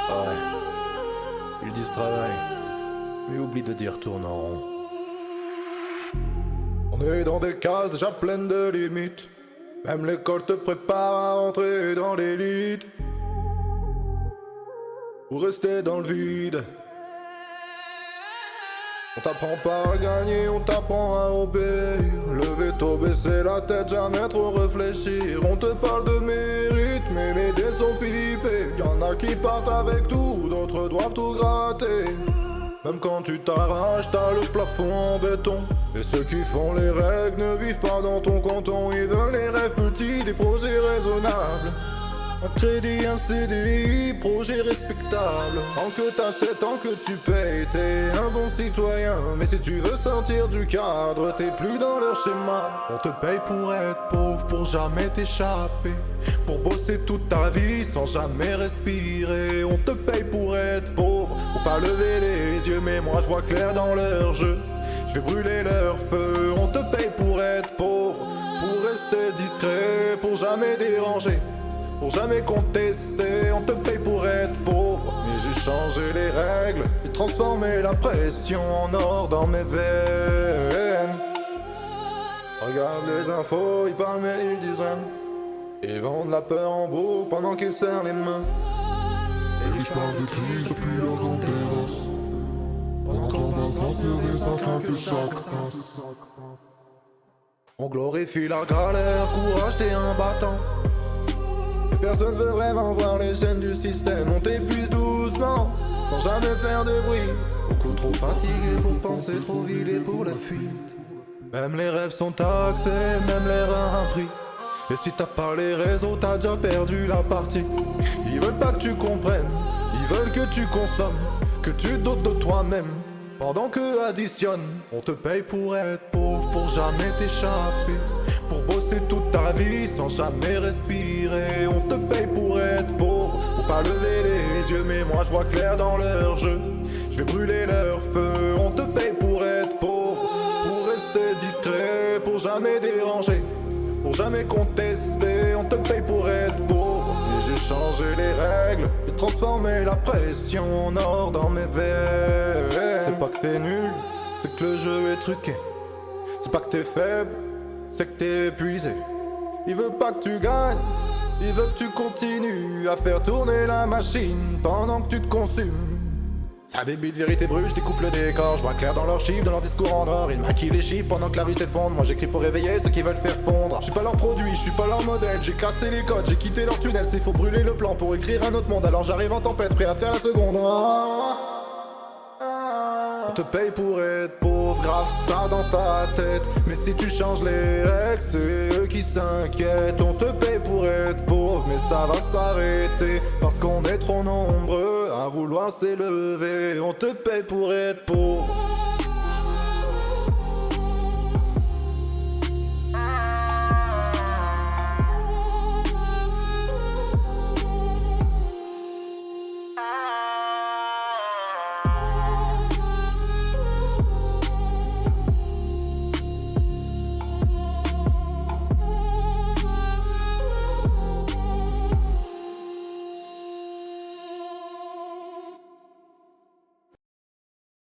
Ouais, ils disent travail, mais oublient de dire tourne en rond. On est dans des cases déjà pleines de limites. Même l'école te prépare à entrer dans l'élite. Ou rester dans le vide. On t'apprend pas à gagner, on t'apprend à obéir. Lever tôt, baisser la tête, jamais trop réfléchir. On te parle de mérite, mais les dés sont pipés. Y'en a qui partent avec tout, d'autres doivent tout gratter. Même quand tu t'arraches, t'as le plafond en béton. Et ceux qui font les règles ne vivent pas dans ton canton. Ils veulent les rêves petits, des projets raisonnables. Un crédit, un CDI, projet respectable. Tant que t'achètes, tant que tu payes, t'es un bon citoyen. Mais si tu veux sortir du cadre, t'es plus dans leur schéma. On te paye pour être pauvre, pour jamais t'échapper. Pour bosser toute ta vie sans jamais respirer. On te paye pour être pauvre, pour pas lever les yeux. Mais moi je vois clair dans leur jeu, je vais brûler leur feu. On te paye pour être pauvre, pour rester discret, pour jamais déranger, pour jamais contester. On te paye pour être pauvre, mais j'ai changé les règles. J'ai transformé la pression en or dans mes veines. Regarde les infos, ils parlent mais ils disent rien. Ils vendent la peur en boucle pendant qu'ils serrent les mains. Et je parle de crise depuis leur grande terrasse. Pendant qu'on va censurer sans crainte que chaque passe. On glorifie la galère, courage t'es un battant. Et personne veut vraiment voir les chaînes du système. On t'épuise doucement, sans jamais faire de bruit. Beaucoup trop fatigué pour penser, trop vidé pour la fuite. Même les rêves sont taxés, même l'erreur a un prix. Et si t'as pas les réseaux, t'as déjà perdu la partie. Ils veulent pas que tu comprennes, ils veulent que tu consommes, que tu doutes de toi-même, pendant que additionne. On te paye pour être pauvre, pour jamais t'échapper, pour bosser toute ta vie sans jamais respirer. On te paye pour être pauvre, pour pas lever les yeux. Mais moi je vois clair dans leur jeu, je vais brûler leur feu. On te paye pour être pauvre, pour rester discret, pour jamais déranger, pour jamais contester. On te paye pour être pauvre, mais j'ai changé les règles. J'ai transformé la pression en or dans mes veines. C'est pas que t'es nul, c'est que le jeu est truqué. C'est pas que t'es faible, c'est que t'es épuisé. Il veut pas que tu gagnes, il veut que tu continues à faire tourner la machine pendant que tu te consumes. Ça débite, vérité brûle, je découpe le décor. Je vois clair dans leurs chiffres, dans leurs discours en or. Ils maquillent les chiffres pendant que la rue s'effondre. Moi j'écris pour réveiller ceux qui veulent faire fondre. Je suis pas leur produit, je suis pas leur modèle. J'ai cassé les codes, j'ai quitté leur tunnel. C'est faut brûler le plan pour écrire un autre monde. Alors j'arrive en tempête, prêt à faire la seconde. On te paye pour être pauvre, grave ça dans ta tête. Mais si tu changes les règles, c'est eux qui s'inquiètent. On te paye pour être pauvre, mais ça va s'arrêter, parce qu'on est trop nombreux à vouloir s'élever. On te paye pour être pauvre,